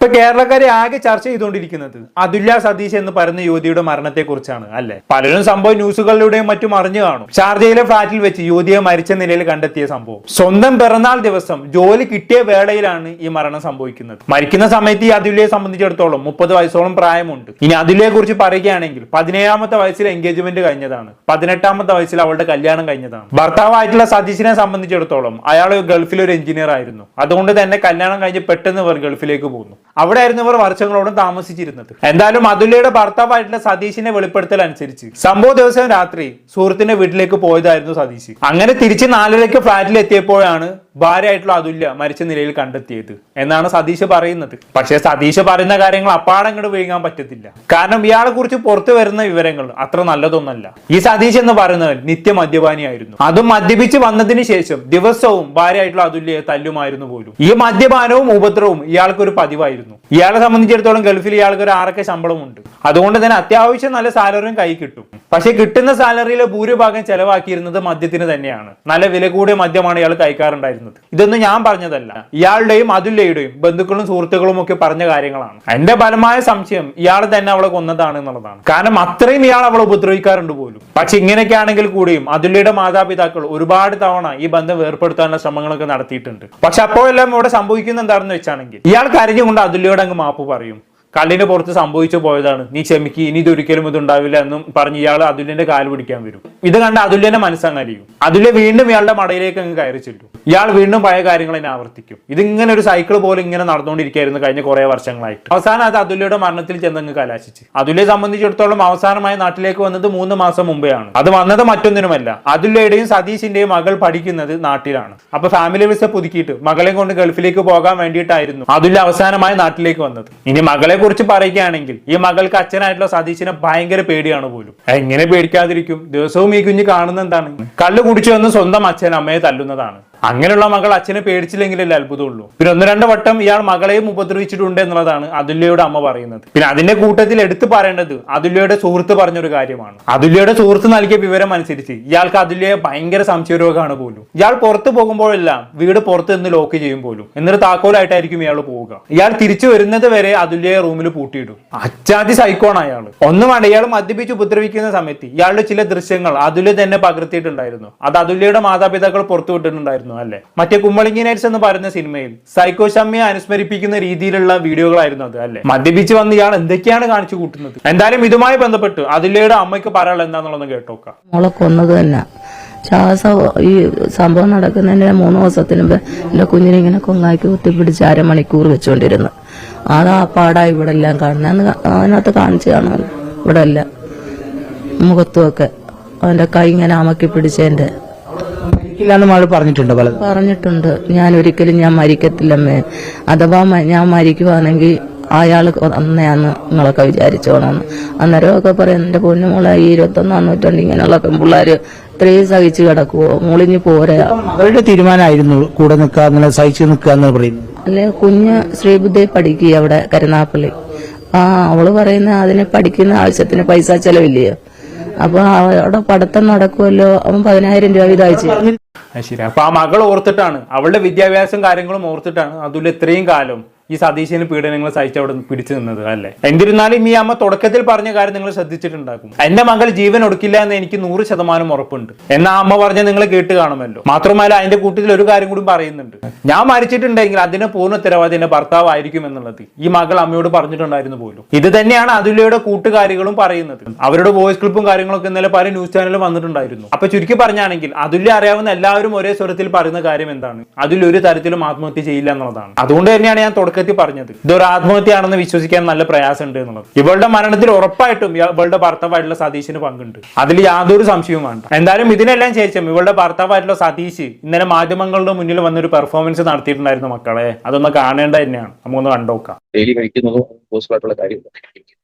ഇപ്പൊ കേരളക്കാരെ ആകെ ചർച്ച ചെയ്തുകൊണ്ടിരിക്കുന്നത് അതുല്യ സതീഷ് എന്ന് പറയുന്ന യുവതിയുടെ മരണത്തെ കുറിച്ചാണ് അല്ലെ. പലരും സംഭവം ന്യൂസുകളിലൂടെയും മറ്റും അറിഞ്ഞു കാണും. ഷാർജയിലെ ഫ്ളാറ്റിൽ വെച്ച് യുവതിയെ മരിച്ച നിലയിൽ കണ്ടെത്തിയ സംഭവം. സ്വന്തം പിറന്നാൾ ദിവസം ജോലി കിട്ടിയ വേളയിലാണ് ഈ മരണം സംഭവിക്കുന്നത്. മരിക്കുന്ന സമയത്ത് ഈ അതുല്യയെ സംബന്ധിച്ചിടത്തോളം 30 വയസ്സോളം പ്രായമുണ്ട്. ഇനി അതുല്യയെ കുറിച്ച് പറയുകയാണെങ്കിൽ 17ാമത്തെ വയസ്സിൽ എൻഗേജ്മെന്റ് കഴിഞ്ഞതാണ്, 18ാമത്തെ വയസ്സിൽ അവളുടെ കല്യാണം കഴിഞ്ഞതാണ്. ഭർത്താവായിട്ടുള്ള സതീഷിനെ സംബന്ധിച്ചിടത്തോളം അയാൾ ഗൾഫിൽ ഒരു എഞ്ചിനീയർ ആയിരുന്നു. അതുകൊണ്ട് തന്നെ കല്യാണം കഴിഞ്ഞ് പെട്ടെന്ന് ഇവർ ഗൾഫിലേക്ക് പോകുന്നു. അവിടെ ആയിരുന്നു ഇവർ വർഷങ്ങളോടും താമസിച്ചിരുന്നത്. എന്തായാലും അതുല്യയുടെ ഭർത്താവായിട്ടുള്ള സതീഷിന്റെ വെളിപ്പെടുത്തൽ അനുസരിച്ച് സംഭവ ദിവസം രാത്രി സുഹൃത്തിന്റെ വീട്ടിലേക്ക് പോയതായിരുന്നു സതീഷ്. അങ്ങനെ തിരിച്ച് 4:30 ഫ്ളാറ്റിൽ എത്തിയപ്പോഴാണ് ഭാര്യയായിട്ടുള്ള അതുല്യ മരിച്ച നിലയിൽ കണ്ടെത്തിയത് എന്നാണ് സതീഷ് പറയുന്നത്. പക്ഷേ സതീഷ് പറയുന്ന കാര്യങ്ങൾ അപ്പാടങ്ങോട്ട് വീഴാൻ പറ്റത്തില്ല. കാരണം ഇയാളെ കുറിച്ച് പുറത്തു വരുന്ന വിവരങ്ങൾ അത്ര നല്ലതൊന്നല്ല. ഈ സതീഷ് എന്ന് പറയുന്നവൻ നിത്യ മദ്യപാനിയായിരുന്നു. അതും മദ്യപിച്ച് വന്നതിന് ശേഷം ദിവസവും ഭാര്യയായിട്ടുള്ള അതുല്യയെ തല്ലുമായിരുന്നു പോലും. ഈ മദ്യപാനവും ഉപദ്രവവും ഇയാൾക്കൊരു പതിവായിരുന്നു. ഇയാളെ സംബന്ധിച്ചിടത്തോളം ഗൾഫിൽ ഇയാൾക്ക് ഒരു 6 ശമ്പളമുണ്ട്. അതുകൊണ്ട് തന്നെ അത്യാവശ്യം നല്ല സാലറിയും കൈ കിട്ടും. പക്ഷെ കിട്ടുന്ന സാലറിയിലെ ഭൂരിഭാഗം ചെലവാക്കിയിരുന്നത് മദ്യത്തിന് തന്നെയാണ്. നല്ല വില കൂടിയ മദ്യമാണ് ഇയാൾ കഴിക്കാറുണ്ടായിരുന്നത്. ഇതൊന്നും ഞാൻ പറഞ്ഞതല്ല, ഇയാളുടെയും അതുല്യയുടെയും ബന്ധുക്കളും സുഹൃത്തുക്കളും ഒക്കെ പറഞ്ഞ കാര്യങ്ങളാണ്. എന്റെ ബലമായ സംശയം ഇയാൾ തന്നെ അവളെ കൊന്നതാണ് എന്നുള്ളതാണ്. കാരണം അത്രയും ഇയാൾ അവളെ ഉപദ്രവിക്കാറുണ്ട് പോലും. പക്ഷെ ഇങ്ങനെയൊക്കെ ആണെങ്കിൽ കൂടിയും അതുല്യയുടെ മാതാപിതാക്കൾ ഒരുപാട് തവണ ഈ ബന്ധം വേർപ്പെടുത്താനുള്ള ശ്രമങ്ങളൊക്കെ നടത്തിയിട്ടുണ്ട്. പക്ഷെ അപ്പോഴെല്ലാം ഇവിടെ സംഭവിക്കുന്ന എന്താണെന്ന് വെച്ചാണെങ്കിൽ ഇയാൾ കരഞ്ഞുകൊണ്ട് അതുല്യയോട് അങ്ങ് മാപ്പ് പറയും. കല്ലിന്റെ പുറത്ത് സംഭവിച്ചു പോയതാണ്, നീ ക്ഷമിക്ക്, ഇനി ഇതൊരിക്കലും ഇതുണ്ടാവില്ല എന്നും പറഞ്ഞ് ഇയാൾ അതുല്യന്റെ കാല് പിടിക്കാൻ വരും. ഇത് കണ്ട് അതുല്യന്റെ മനസ്സങ്ങലിയും. അതുല്യ വീണ്ടും ഇയാളുടെ മടയിലേക്ക് അങ്ങ് കയറി ചെല്ലും. ഇയാൾ വീണ്ടും പഴയ കാര്യങ്ങൾ തന്നെ ആവർത്തിക്കും. ഇതിങ്ങനെ ഒരു സൈക്കിൾ പോലെ ഇങ്ങനെ നടന്നുകൊണ്ടിരിക്കുകയായിരുന്നു കഴിഞ്ഞ കുറെ വർഷങ്ങളായിട്ട്. അവസാനം അത് അതുല്യയുടെ മരണത്തിൽ ചെന്നങ്ങ് കലാശിച്ച്. അതുല്യയെ സംബന്ധിച്ചിടത്തോളം അവസാനമായി നാട്ടിലേക്ക് വന്നത് 3 മാസം മുമ്പെയാണ്. അത് വന്നത് മറ്റൊന്നിനുമല്ല, അതുല്യയുടെയും സതീഷിന്റെയും മകൾ പഠിക്കുന്നത് നാട്ടിലാണ്. അപ്പൊ ഫാമിലി വിസ പുതുക്കിയിട്ട് മകളെ കൊണ്ട് ഗൾഫിലേക്ക് പോകാൻ വേണ്ടിയിട്ടായിരുന്നു അതുല്യ അവസാനമായി നാട്ടിലേക്ക് വന്നത്. ഇനി മകളെ കുറിച്ച് പറയുകയാണെങ്കിൽ ഈ മകൾക്ക് അച്ഛനായിട്ടുള്ള സതീഷിനെ ഭയങ്കര പേടിയാണ് പോലും. എങ്ങനെ പേടിക്കാതിരിക്കും? ദിവസവും ഈ കുഞ്ഞ് കാണുന്ന എന്താണ്? കള്ളു കുടിച്ചു വന്ന് സ്വന്തം അച്ഛൻ അമ്മയെ തല്ലുന്നതാണ്. അങ്ങനെയുള്ള മകൾ അച്ഛനെ പേടിച്ചില്ലെങ്കിലല്ലേ അത്ഭുതമുള്ളൂ. പിന്നെ 1-2 വട്ടം ഇയാൾ മകളെയും ഉപദ്രവിച്ചിട്ടുണ്ട് എന്നുള്ളതാണ് അതുല്യയുടെ അമ്മ പറയുന്നത്. പിന്നെ അതിന്റെ കൂട്ടത്തിൽ എടുത്തു പറയേണ്ടത് അതുല്യയുടെ സുഹൃത്ത് പറഞ്ഞൊരു കാര്യമാണ്. അതുല്യയുടെ സുഹൃത്ത് നൽകിയ വിവരം അനുസരിച്ച് ഇയാൾക്ക് അതുല്യയെ ഭയങ്കര സംശയരോഗമാണ് പോലും. ഇയാൾ പുറത്തു പോകുമ്പോഴെല്ലാം വീട് പുറത്ത് നിന്ന് ലോക്ക് ചെയ്യും പോലും. എന്നിട്ട് താക്കോലായിട്ടായിരിക്കും ഇയാൾ പോവുക. ഇയാൾ തിരിച്ചു വരുന്നത് വരെ അതുല്യയെ റൂമിൽ പൂട്ടിയിടും. അച്ചാതി സൈക്കോണ് അയാൾ. ഒന്നും വേണ്ട, ഇയാൾ മദ്യപിച്ച് ഉപദ്രവിക്കുന്ന സമയത്ത് ഇയാളുടെ ചില ദൃശ്യങ്ങൾ അതുല്യ തന്നെ പകർത്തിയിട്ടുണ്ടായിരുന്നു. അത് അതുല്യയുടെ മാതാപിതാക്കൾ പുറത്തു വിട്ടിട്ടുണ്ടായിരുന്നു അല്ലെ. മറ്റേ കുമ്പളങ്ങി നൈറ്റ്സ് എന്ന് പറയുന്ന സിനിമയിൽ സൈക്കോ ഷമ്മിയെ അനുസ്മരിപ്പിക്കുന്ന രീതിയിലുള്ള വീഡിയോകളായിരുന്നു അത് അല്ലെ. മദ്യപിച്ച് വന്ന് ഇയാൾ എന്തൊക്കെയാണ് കാണിച്ചു കൂട്ടുന്നത്. എന്തായാലും ഇതുമായി ബന്ധപ്പെട്ട് അതുല്യയുടെ അമ്മയ്ക്ക് പറയാനുള്ള എന്താണെന്നുള്ളത് കേട്ടോക്കാം. മോളെ കൊന്നത് തന്നെ ഈ സംഭവം നടക്കുന്നതിന്റെ 3 ദിവസത്തിന് മുമ്പ് എന്റെ കുഞ്ഞിനെ ഇങ്ങനെ കൊങ്ങാക്കി കുത്തിപ്പിടിച്ച് 1/2 മണിക്കൂർ വെച്ചോണ്ടിരുന്നു. അതാ പാടാ ഇവിടെ എല്ലാം കാണുന്നത്. അതിനകത്ത് കാണിച്ചു കാണുമല്ലോ, ഇവിടെ എല്ലാം മുഖത്തുമൊക്കെ അവന്റെ കൈ ഇങ്ങനെ അമക്കി പിടിച്ചതിന്റെ പറഞ്ഞിട്ടുണ്ട്. ഞാൻ ഒരിക്കലും ഞാൻ മരിക്കത്തില്ലമ്മേ, അഥവാ ഞാൻ മരിക്കുവാണെങ്കിൽ അയാൾ അന്നയാന്ന് നിങ്ങളൊക്കെ വിചാരിച്ചോണെന്ന്. അന്നേരമൊക്കെ പറയാം, എന്റെ പൊന്നുമോളെ ഈ 21-ാം നൂറ്റാണ്ട് ഇങ്ങനെയുള്ള പെൺപിള്ളേര് ഇത്രയും സഹിച്ചു കിടക്കുവോ, മോളിഞ്ഞ് പോരാ. അവരുടെ തീരുമാനമായിരുന്നു കൂടെ നിൽക്കുക, അങ്ങനെ സഹിച്ചു നിൽക്കുക എന്ന് പറയുന്നു. അല്ലെ, കുഞ്ഞ് ശ്രീബുദ്ധി പഠിക്കുക അവിടെ കരുനാപ്പള്ളി. അവള് പറയുന്ന അതിന് പഠിക്കുന്ന ആവശ്യത്തിന് പൈസ ചെലവില്ലയോ. അപ്പൊ അവിടെ പഠിത്തം നടക്കുമല്ലോ, അവൻ 10,000 രൂപ വീതം ശരി. അപ്പൊ ആ മകൾ ഓർത്തിട്ടാണ്, അവളുടെ വിദ്യാഭ്യാസം കാര്യങ്ങളും ഓർത്തിട്ടാണ് അതുല്യ ഇത്രയും കാലം ഈ സതീശിന് പീഡനങ്ങൾ സഹിച്ച് അവിടെ പിടിച്ചു നിന്നത് അല്ലെ. എന്നിരുന്നാലും ഈ അമ്മ തുടക്കത്തിൽ പറഞ്ഞ കാര്യം നിങ്ങൾ ശ്രദ്ധിച്ചിട്ടുണ്ടാക്കും. എന്റെ മകൾ ജീവൻ ഒടുക്കില്ല എന്ന് എനിക്ക് 100% ഉറപ്പുണ്ട് എന്നാ അമ്മ പറഞ്ഞ നിങ്ങൾ കേട്ട് കാണുമല്ലോ. മാത്രമല്ല അതിന്റെ കൂട്ടത്തിൽ ഒരു കാര്യം കൂടി പറയുന്നുണ്ട്, ഞാൻ മരിച്ചിട്ടുണ്ടെങ്കിൽ അതിന് പൂർണ്ണ ഉത്തരവാദി എന്റെ ഭർത്താവായിരിക്കും എന്നുള്ളത് ഈ മകൾ അമ്മയോട് പറഞ്ഞിട്ടുണ്ടായിരുന്നു പോലും. ഇത് തന്നെയാണ് അതുല്യയുടെ കൂട്ടുകാരികളും പറയുന്നത്. അവരുടെ വോയിസ് ക്ലിപ്പും കാര്യങ്ങളൊക്കെ ഇന്നലെ പല ന്യൂസ് ചാനലും വന്നിട്ടുണ്ടായിരുന്നു. അപ്പൊ ചുരുക്കി പറഞ്ഞാണെങ്കിൽ അതുല്യ അറിയാവുന്ന എല്ലാവരും ഒരേ സ്വരത്തിൽ പറയുന്ന കാര്യം എന്താണ്, അതിൽ ഒരു തരത്തിലും ആത്മഹത്യ ചെയ്യില്ല എന്നുള്ളതാണ്. അതുകൊണ്ട് തന്നെയാണ് ഞാൻ തുടക്കത്തിൽ പറഞ്ഞത് ഇതൊരു ആത്മഹത്യയാണെന്ന് വിശ്വസിക്കാൻ നല്ല പ്രയാസമുണ്ട് എന്നുള്ളത്. ഇവളുടെ മരണത്തിൽ ഉറപ്പായിട്ടും ഇവളുടെ ഭർത്താവായിട്ടുള്ള സതീശിന് പങ്കുണ്ട്, അതിൽ യാതൊരു സംശയവും വേണ്ട. എന്തായാലും ഇതിനെല്ലാം ശേഷം ഇവളുടെ ഭർത്താവായിട്ടുള്ള സതീശ് ഇന്നലെ മാധ്യമങ്ങളുടെ മുന്നിൽ വന്നൊരു പെർഫോമൻസ് നടത്തിയിട്ടുണ്ടായിരുന്നു. മക്കളെ, അതൊന്ന് കാണേണ്ട തന്നെയാണ്, നമുക്കൊന്ന് കണ്ടോക്കാം. ഡെയിലി കഴിക്കുന്നതോ പോസിബിളായിട്ടുള്ള കാര്യം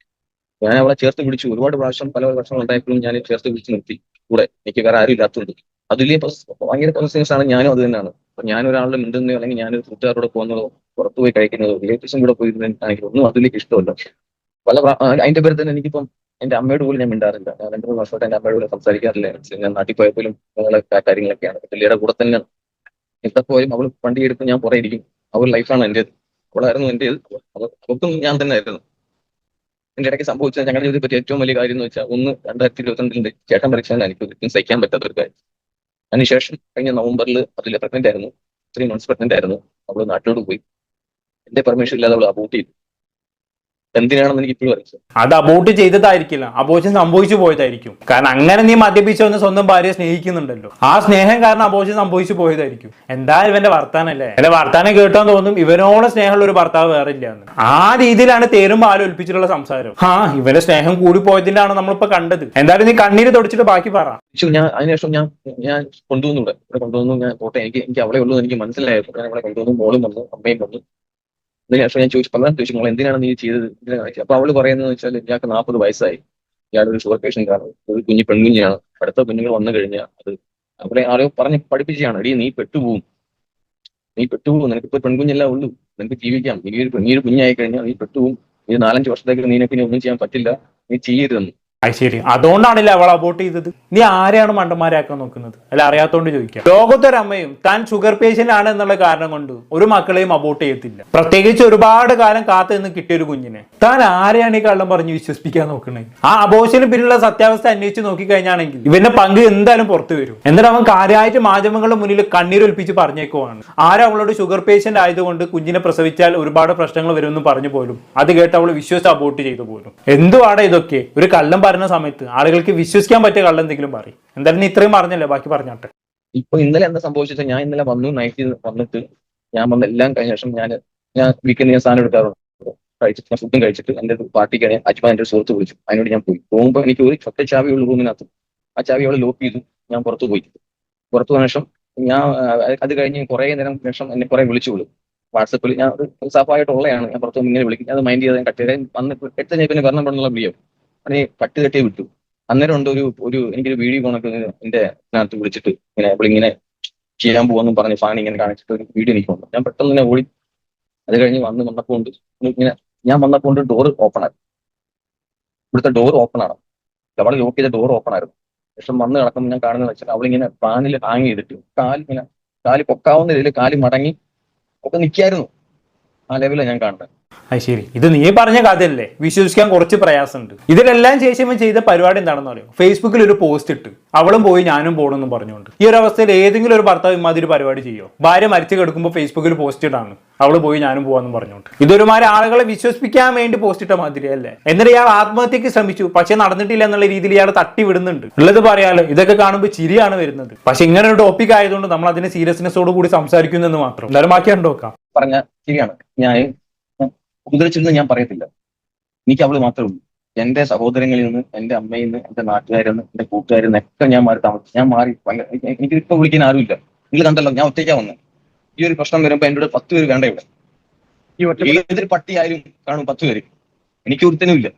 ഞാൻ അവളെ ചേർത്ത് പിടിച്ചു. ഒരുപാട് പ്രാവശ്യം പല വർഷങ്ങൾ ഉണ്ടായപ്പോഴും ഞാൻ ചേർത്ത് പിടിച്ച് നിർത്തി കൂടെ. എനിക്ക് വേറെ ആരും ഇല്ലാത്തതുകൊണ്ട് അതിൽ ഭയങ്കര പോസിറ്റീവ്സ് ആണ്. ഞാനും അത് തന്നെയാണ്. അപ്പൊ ഞാൻ ഒരാളുടെ മിണ്ടുന്നതോ അല്ലെങ്കിൽ ഞാനൊരു കൂട്ടുകാരോട് പോകുന്നതോ പുറത്തു പോയി കഴിക്കുന്നതോ റിലേറ്റീവ്സും കൂടെ പോയിരുന്നെങ്കിൽ ഒന്നും അതിലേക്ക് ഇഷ്ടമല്ല. അതിന്റെ പേര് തന്നെ എനിക്കിപ്പം എന്റെ അമ്മയോട് പോലും ഞാൻ മിണ്ടാറില്ല. ഞാൻ 2-3 വർഷമായിട്ട് എന്റെ അമ്മയോട് പോലും സംസാരിക്കാറില്ല. ഞാൻ നാട്ടിൽ പോയപ്പോലും ഞങ്ങളെ കാര്യങ്ങളൊക്കെയാണ്. പുള്ളിയുടെ കൂടെ തന്നെ എവിടെ പോയാലും അവൾ വണ്ടി എടുക്കും, ഞാൻ പുറകെ ഇരിക്കും. അവൾ ലൈഫാണ് എന്റേത്. അവളായിരുന്നു എൻ്റെ അവൾക്കും ഞാൻ തന്നെ ആയിരുന്നു. എന്റെ ഇടയ്ക്ക് സംഭവിച്ചത് ഞങ്ങളുടെ ജീവിതത്തെ പറ്റി ഏറ്റവും വലിയ കാര്യം എന്ന് വെച്ചാൽ 2022 ചേട്ടൻ മരിച്ചാൽ എനിക്ക് ഒരിക്കലും സഹിക്കാൻ പറ്റാത്ത ഒരു കാര്യം. അതിനുശേഷം കഴിഞ്ഞ നവംബറിൽ അതിൽ പ്രഗ്നന്റ് ആയിരുന്നു, 3 months പ്രഗ്നന്റ് ആയിരുന്നു. അവള് നാട്ടിലോട്ട് പോയി. എന്റെ പെർമിഷൻ ഇല്ലാതെ അവൾ അബോർട്ട് ചെയ്തു. എന്തിനാണെന്ന് എനിക്ക് ഇപ്പോഴും അറിയിച്ചു. അത് അബോർട്ട് ചെയ്തതായിരിക്കില്ല, അബോർഷൻ സംഭവിച്ചു പോയതായിരിക്കും. കാരണം അങ്ങനെ നീ മദ്യപിച്ചൊന്ന് സ്വന്തം ഭാര്യയെ സ്നേഹിക്കുന്നുണ്ടല്ലോ, ആ സ്നേഹം കാരണം അബോർഷൻ സംഭവിച്ചു പോയതായിരിക്കും. എന്തായാലും ഇവന്റെ വർത്താനല്ലേ, എന്റെ വർത്താനം കേട്ടോ തോന്നും ഇവനോട് സ്നേഹമുള്ള ഒരു ഭർത്താവ് വേറെ ഇല്ല എന്ന്. ആ രീതിയിലാണ് തേരും പാലും ഒലിപ്പിച്ചിട്ടുള്ള സംസാരം. ഇവന്റെ സ്നേഹം കൂടി പോയതിലാണ് നമ്മളിപ്പോ കണ്ടത്. എന്തായാലും നീ കണ്ണീര് തുടച്ചിട്ട് ബാക്കി പറ. ഞാൻ അതിനുശേഷം ഞാൻ കൊണ്ടുവന്നു, ഇവിടെ കൊണ്ടുവന്നു. ഞാൻ പോട്ടെ, എനിക്ക് അവളെ ഉള്ളൂ എനിക്ക് മനസ്സിലായിരുന്നു. ഞാൻ അവളെ കൊണ്ടുവന്നു, മോളും വന്നു, അമ്മയും വന്നു. അതിനുശേഷം ഞാൻ ചോദിച്ചു മോളെ എന്തിനാണ് നീ ചെയ്തത്, അപ്പൊ അവള് പറയുന്നത് വെച്ചാൽ ഇയാൾക്ക് 40 വയസ്സായി, ഇയാളൊരു ഷുഗർ പേഷ്യന്റ് ആണ്, ഒരു പെൺകുഞ്ഞിയാണ്, അടുത്ത കുഞ്ഞുങ്ങൾ വന്നു കഴിഞ്ഞാൽ അത് അവളെ ആരോ പറഞ്ഞ് പഠിപ്പിച്ചാണ്, എടീ നീ പെട്ടുപോകും, നിനക്കിപ്പോ പെൺകുഞ്ഞെല്ലാം ഉള്ളൂ, നിനക്ക് ജീവിക്കാം, നീ ഒരു കുഞ്ഞായി കഴിഞ്ഞാൽ നീ പെട്ടുപോകും, ഈ 4-5 വർഷത്തേക്ക് നിനക്ക് ഒന്നും ചെയ്യാൻ പറ്റില്ല, നീ ചെയ്യരുതെന്ന്. അത് ശരി, അതുകൊണ്ടാണല്ലേ അവൾ അബോർട്ട് ചെയ്തത്. നീ ആരെയാണ് മണ്ടന്മാരാക്കാൻ നോക്കുന്നത്? അല്ല, അറിയാത്തോണ്ട് ചോദിക്കാം. ലോകത്തൊരമ്മയും താൻ ഷുഗർ പേഷ്യന്റ് ആണ് എന്നുള്ള കാരണം കൊണ്ട് ഒരു മക്കളെയും അബോർട്ട് ചെയ്യത്തില്ല, പ്രത്യേകിച്ച് ഒരുപാട് കാലം കാത്തു നിന്ന് കിട്ടിയ ഒരു കുഞ്ഞിനെ. താൻ ആരെയാണ് ഈ കള്ളം പറഞ്ഞ് വിശ്വസിപ്പിക്കാൻ നോക്കുന്നത്? ആ അബോർഷന് പിന്നിലുള്ള സത്യാവസ്ഥ അന്വേഷിച്ച് നോക്കിക്കഴിഞ്ഞാണെങ്കിൽ ഇവന്റെ പങ്ക് എന്തായാലും പുറത്തു വരും. എന്നിട്ട് അവൻ കാര്യമായിട്ട് മാധ്യമങ്ങളുടെ മുന്നിൽ കണ്ണീരൊലിപ്പിച്ച് പറഞ്ഞേക്കുവാണ്, അവളോട് ഷുഗർ പേഷ്യന്റ് ആയതുകൊണ്ട് കുഞ്ഞിനെ പ്രസവിച്ചാൽ ഒരുപാട് പ്രശ്നങ്ങൾ വരുമെന്ന് പറഞ്ഞു പോലും അത് കേട്ട് അവൾ വിശ്വസിച്ച് അബോർട്ട് ചെയ്തു പോലും. എന്തുവാടാ ഇതൊക്കെ? ഒരു കള്ളം പറഞ്ഞ സമയത്ത് ആളുകൾക്ക് വിശ്വസിക്കാൻ പറ്റിയ കള്ളം എന്തെങ്കിലും പറയും. എന്തായാലും നീ ഇത്രയും പറഞ്ഞല്ലേ, ബാക്കി പറഞ്ഞാട്ടെ. ഇപ്പൊ ഇന്നലെ എന്താ സംഭവിച്ചത്? ഞാൻ ഇന്നലെ വന്നു, നൈറ്റിൽ വന്നിട്ട് ഞാൻ വന്ന് എല്ലാം കഴിഞ്ഞ ശേഷം ഞാൻ വീക്കെൻഡ് ഞാൻ സാധനം എടുക്കാറുണ്ട്, കഴിച്ചിട്ട് ഞാൻ ഫുഡും കഴിച്ചിട്ട് എൻ്റെ പാർട്ടിക്കാണ് അജ്മാൻ എൻ്റെ സുഹൃത്ത് വിളിച്ചു, അതിനോട് ഞാൻ പോയി. പോകുമ്പോൾ എനിക്ക് ഒരു ഒറ്റ ചാവിയുള്ള റൂമിനകത്ത്, ആ ചാവി അവളെ ലോക്ക് ചെയ്തു. ഞാൻ പുറത്തു പോയി ശേഷം ഞാൻ അത് കഴിഞ്ഞ് കുറെ നേരം ശേഷം എന്നെ കുറെ വിളിച്ചോളൂ വാട്സപ്പിൽ. ഞാൻ സാഫായിട്ടുള്ളതാണ്, ഞാൻ പുറത്തു ഇങ്ങനെ വിളിക്കും, അത് മൈൻഡ് ചെയ്ത് കട്ട് ചെയ്ത് വന്ന് എടുത്ത ഞാൻ പിന്നെ വരണം പെടുന്നുള്ള വിളിയോ അതിനെ കെട്ടിയെ വിട്ടു. അന്നേരം ഉണ്ട് ഒരു എനിക്കൊരു വീഡിയോ കണക്ക് എന്റെ അതിനകത്ത് വിളിച്ചിട്ട് ഇങ്ങനെ ചെയ്യാൻ പോകുമെന്നും പറഞ്ഞ് ഫാൻ ഇങ്ങനെ കാണിച്ചിട്ട് ഒരു വീഡിയോ എനിക്ക് വന്നു. ഞാൻ പെട്ടെന്ന് തന്നെ ഓടി. അത് കഴിഞ്ഞ് വന്നപ്പോൾ ഉണ്ട് ഇങ്ങനെ ഞാൻ വന്നപ്പോൾ ഉണ്ട് ഡോർ ഓപ്പൺ ആയിരുന്നു, ഇവിടുത്തെ ഡോർ ഓപ്പൺ ആണ്, അവൾ ലോക്ക് ചെയ്ത ഡോർ ഓപ്പൺ ആയിരുന്നു. പക്ഷെ വന്ന് കിടക്കുമ്പോൾ ഞാൻ കാണുന്നത് വെച്ചാൽ അവളിങ്ങനെ ഫാനിൽ ഹാങ് ചെയ്തിട്ട് കാല് പൊക്കാവുന്ന രീതിയിൽ കാല് മടങ്ങി ഒക്കെ നിൽക്കായിരുന്നു. ആ ലെവലാണ് ഞാൻ കാണുന്നത്. അത് ശരി, ഇത് നീ പറഞ്ഞ കഥയല്ലേ, വിശ്വസിക്കാൻ കുറച്ച് പ്രയാസമുണ്ട്. ഇതിലെല്ലാം ശേഷം ചെയ്ത പരിപാടി എന്താണെന്ന് അറിയാം? ഫേസ്ബുക്കിൽ ഒരു പോസ്റ്റ് ഇട്ട് അവളും പോയി ഞാനും പോകണമെന്നും പറഞ്ഞുകൊണ്ട്. ഈ ഒരു അവസ്ഥയിൽ ഏതെങ്കിലും ഒരു ഭർത്താവ് ഇമാതിരി പരിപാടി ചെയ്യോ? ഭാര്യ മരിച്ചു കിടക്കുമ്പോൾ ഫേസ്ബുക്കിൽ പോസ്റ്റ് ഇട്ടാണ് അവള് പോയി ഞാനും പോവാന്നും പറഞ്ഞുകൊണ്ട്. ഇതൊരുമാതിരി ആളുകളെ വിശ്വസിപ്പിക്കാൻ വേണ്ടി പോസ്റ്റ് ഇട്ട മാതിരി അല്ലേ? എന്നിട്ട് ഇയാൾ ആത്മഹത്യക്ക് ശ്രമിച്ചു, പക്ഷെ നടന്നിട്ടില്ല എന്നുള്ള രീതിയിൽ ഇയാൾ തട്ടി വിടുന്നുണ്ട്. ഉള്ളത് പറയാലോ, ഇതൊക്കെ കാണുമ്പോൾ ചിരിയാണ് വരുന്നത്. പക്ഷെ ഇങ്ങനെ ഒരു ടോപ്പിക് ആയതുകൊണ്ട് നമ്മൾ അതിന് സീരിയസ്നെസ്സോട് കൂടി സംസാരിക്കുന്നെന്ന് മാത്രം. എന്തായാലും ബാക്കി കണ്ടോക്കാം. പറഞ്ഞ ശരിയാണ്, ഞാൻ ഉപദ്രവിച്ചിരുന്ന് ഞാൻ പറയത്തില്ല. എനിക്ക് അവള് മാത്രമേ ഉള്ളൂ. എന്റെ സഹോദരങ്ങളിൽ നിന്ന്, എന്റെ അമ്മയിൽ നിന്ന്, എന്റെ നാട്ടുകാരിൽ നിന്ന്, എന്റെ കൂട്ടുകാരിൽ നിന്നൊക്കെ ഞാൻ മാറി താമസിച്ചു. ഞാൻ മാറി എനിക്ക് ഇപ്പൊ വിളിക്കാൻ ആരുമില്ല. നിങ്ങൾ കണ്ടല്ലോ, ഞാൻ ഒറ്റയ്ക്കാ വന്നത്. ഈ ഒരു പ്രശ്നം വരുമ്പോ എൻ്റെ കൂടെ 10 പേര് വേണ്ട ഇവിടെ. ഏതൊരു പട്ടിയായാലും കാണും 10 പേര്. എനിക്ക് ഒരുത്തനും ഇല്ല.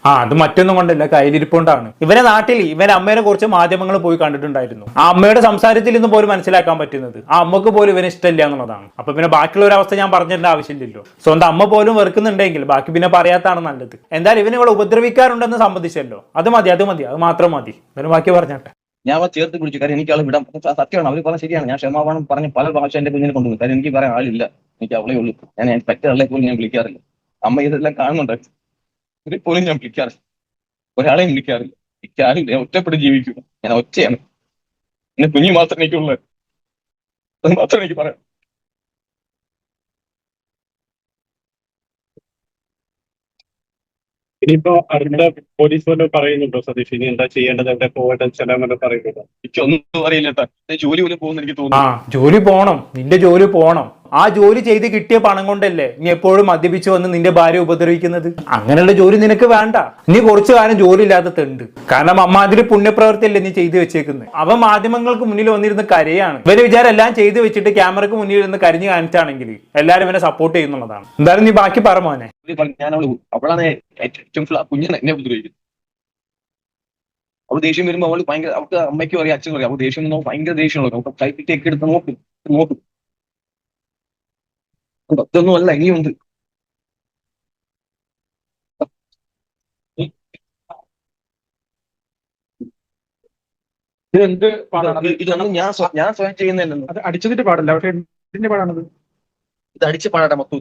അത് മറ്റൊന്നും കൊണ്ടല്ല, കയ്യിലിരിപ്പുകൊണ്ടാണ്. ഇവരെ നാട്ടിൽ ഇവരെ അമ്മേനെ കുറിച്ച് മാധ്യമങ്ങൾ പോയി കണ്ടിട്ടുണ്ടായിരുന്നു. ആ അമ്മയുടെ സംസാരത്തിൽ നിന്ന് പോലും മനസ്സിലാക്കാൻ പറ്റുന്നത് ആ അമ്മക്ക് പോലും ഇവനെ ഇഷ്ടമില്ല എന്നുള്ളതാണ്. അപ്പൊ പിന്നെ ബാക്കിയുള്ള ഒരു അവസ്ഥ ഞാൻ പറഞ്ഞിട്ട് ആവശ്യമില്ലല്ലോ. സ്വന്തം അമ്മ പോലും വെറുക്കുന്നുണ്ടെങ്കിൽ ബാക്കി പിന്നെ പറയാത്താണ് നല്ലത്. എന്തായാലും ഇവനെ ഇവിടെ ഉപദ്രവിക്കാറുണ്ടെന്ന് സംബന്ധിച്ചല്ലോ, അത് മതി, അത് മാത്രം മതി. എന്നാലും ബാക്കി പറഞ്ഞാട്ടെ. ഞാൻ അവളെ ചേർത്ത് പിടിച്ചു, കാര്യം എനിക്ക് അവളെ വിടാം. സത്യമാണ്, അവർ പറഞ്ഞ ശരിയാണ്. ഞാൻ ക്ഷമാപണം പറഞ്ഞ് പല പ്രാവശ്യം എന്റെ കുഞ്ഞിനെ കൊണ്ടുപോകും. കാര്യം എനിക്ക് പറയാൻ ആളില്ല, എനിക്ക് അവളെ ഉള്ളൂ. ഞാൻ പറ്റ ആളെ പോലും ഞാൻ വിളിക്കാറില്ല. അമ്മ ഇതെല്ലാം കാണുന്നുണ്ട്, പോലും ഞാൻ വിളിക്കാറില്ല, ഒരാളെയും വിളിക്കാറില്ല. എനിക്കാരും ഒറ്റപ്പെട്ട് ജീവിക്കും. ഞാൻ ഒറ്റയാണ്, എന്റെ കുഞ്ഞു മാത്രം എനിക്കുള്ളത്. അത് മാത്രം എനിക്ക് പറയാം. ഇനിയിപ്പോ അടുത്ത പോലീസ് വല്ലതും പറയുന്നുണ്ടോ സതീഷ്? ഇനി എന്താ ചെയ്യേണ്ടത്, എവിടെ പോകേണ്ടത്, ചെല്ലാമെന്ന് പറയുന്നുണ്ടോ? എനിക്കൊന്നും അറിയില്ല. ജോലി പോലും പോകുന്ന എനിക്ക് തോന്നുന്നു. ജോലി പോണം, നിന്റെ ജോലി പോണം. ആ ജോലി ചെയ്ത് കിട്ടിയ പണം കൊണ്ടല്ലേ നീ എപ്പോഴും മദ്യപിച്ച് വന്ന് നിന്റെ ഭാര്യ ഉപദ്രവിക്കുന്നത്? അങ്ങനെയുള്ള ജോലി നിനക്ക് വേണ്ട. നീ കുറച്ചു കാലം ജോലി ഇല്ലാത്തതുണ്ട്. കാരണം അമ്മാതിരി പുണ്യപ്രവൃത്തിയല്ലേ നീ ചെയ്തു വെച്ചേക്കുന്നത്. അവൻ മാധ്യമങ്ങൾക്ക് മുന്നിൽ വന്നിരുന്ന് കരയാണ്. ഇവര് വിചാരം എല്ലാം ചെയ്തു വെച്ചിട്ട് ക്യാമറക്ക് മുന്നിൽ ഇരുന്ന് കരഞ്ഞു കാണിച്ചാണെങ്കിൽ എല്ലാവരും ഇവനെ സപ്പോർട്ട് ചെയ്യുന്നുള്ളതാണ്. എന്തായാലും നീ ബാക്കി പറ മോനെ. ഞാൻ അവളാണ് ഏറ്റവും കുഞ്ഞിനെ എന്നെ ഉപദ്രവിക്കുന്നത്. അവൾ ദേഷ്യം വരുമ്പോൾ അവൾ ഭയങ്കര, അവൾക്ക് അമ്മയ്ക്കും അറിയാം അച്ഛനും അറിയാം, അവൾ ദേഷ്യം വന്നോ ഭയങ്കര ദേഷ്യമുള്ളൂ. അവൾക്ക് കൈപ്പിറ്റൊക്കെ എടുത്ത് നോക്കും. അതൊന്നും അല്ല, ഇനിയുണ്ട്. എന്ത് പാടാണ്? ഇതൊന്നും ഞാൻ സ്വയം ചെയ്യുന്നതല്ലോ. അത് അടിച്ചതിന്റെ പാടല്ല, പക്ഷെ എന്തിന്റെ പാടാണത്? ഇത് അടിച്ച പാടാട്ടെ മൊത്തം.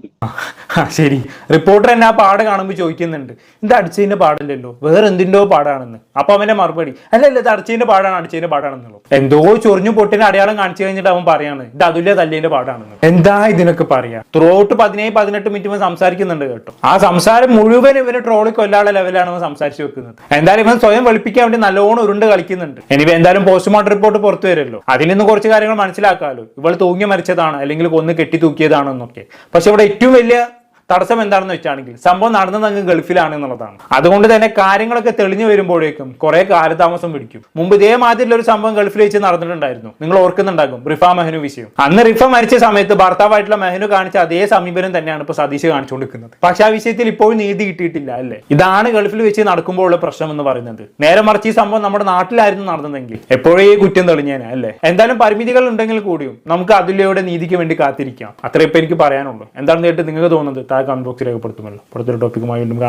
ശരി, റിപ്പോർട്ടർ എന്നെ ആ പാട് കാണുമ്പോൾ ചോദിക്കുന്നുണ്ട്, ഇത് അടിച്ചതിന്റെ പാടില്ലല്ലോ, വേറെ എന്തിൻ്റെയോ പാടാണെന്ന്. അപ്പൊ അവന്റെ മറുപടി, അല്ല ഇത് അടിച്ചതിന്റെ പാടാണ്, അടിച്ചതിന്റെ പാടാണെന്നുള്ളൂ. എന്തോ ചൊറിഞ്ഞു പൊട്ടിന് അടയാളം കാണിച്ചു കഴിഞ്ഞിട്ട് അവൻ പറയാണ് ഇത് അതുല്യ തല്ലിന്റെ പാടാണെന്ന്. എന്താ ഇതിനൊക്കെ പറയാ? ത്രൂ ഔട്ട് 17-18 മിനിറ്റ് സംസാരിക്കുന്നുണ്ട് കേട്ടോ. ആ സംസാരം മുഴുവൻ ഇവന് ട്രോളി കൊല്ലാനുള്ള ലെവലാണ് അവൻ സംസാരിച്ചു വെക്കുന്നത്. എന്തായാലും ഇവൻ സ്വയം വെളുപ്പിക്കാൻ വേണ്ടി നല്ലോണം ഉരുണ്ട് കളിക്കുന്നുണ്ട്. ഇനി എന്തായാലും പോസ്റ്റ്മോർട്ടം റിപ്പോർട്ട് പുറത്തു വരുമല്ലോ, അതിൽ നിന്ന് കുറച്ച് കാര്യങ്ങൾ മനസ്സിലാക്കാമല്ലോ. ഇവൾ തൂങ്ങി മരിച്ചതാണ് അല്ലെങ്കിൽ കൊന്ന് കെട്ടി തൂക്കിയതാണെന്നൊക്കെ. പക്ഷെ ഇവിടെ ഏറ്റവും വലിയ തടസ്സം എന്താണെന്ന് വെച്ചാണെങ്കിൽ സംഭവം നടന്നത് അങ്ങ് ഗൾഫിലാണ് എന്നുള്ളതാണ്. അതുകൊണ്ട് തന്നെ കാര്യങ്ങളൊക്കെ തെളിഞ്ഞു വരുമ്പോഴേക്കും കുറെ കാലതാമസം പിടിക്കും. മുമ്പ് ഇതേമാതിരിയുള്ള ഒരു സംഭവം ഗൾഫിൽ വെച്ച് നടന്നിട്ടുണ്ടായിരുന്നു, നിങ്ങൾ ഓർക്കുന്നുണ്ടാകും, റിഫ മെഹനു വിഷയം. അന്ന് റിഫ മരിച്ച സമയത്ത് ഭർത്താവായിട്ടുള്ള മെഹനു കാണിച്ച അതേ സമീപനം തന്നെയാണ് ഇപ്പൊ സതീഷ് കാണിച്ചുകൊണ്ടിരിക്കുന്നത്. പക്ഷെ ആ വിഷയത്തിൽ ഇപ്പോഴും നീതി കിട്ടിയിട്ടില്ല അല്ലേ? ഇതാണ് ഗൾഫിൽ വെച്ച് നടക്കുമ്പോൾ ഉള്ള പ്രശ്നം എന്ന് പറയുന്നത്. നേരെ മറിച്ച് ഈ സംഭവം നമ്മുടെ നാട്ടിലായിരുന്നു നടന്നതെങ്കിൽ എപ്പോഴേ കുറ്റം തെളിഞ്ഞേനെ അല്ലേ? എന്തായാലും പരിമിതികൾ ഉണ്ടെങ്കിൽ കൂടിയും നമുക്ക് അതുല്യയുടെ നീതിക്ക് വേണ്ടി കാത്തിരിക്കാം. അത്ര ഇപ്പൊ എനിക്ക് പറയാനുള്ളൂ. എന്താണെന്ന് കേട്ട് നിങ്ങൾക്ക് തോന്നുന്നത് കമന്റ് ബോക്സിൽ രേഖപ്പെടുത്തുമല്ലോ. പുറത്തൊരു ടോപ്പിക്കുമായി വീണ്ടും കാണാം.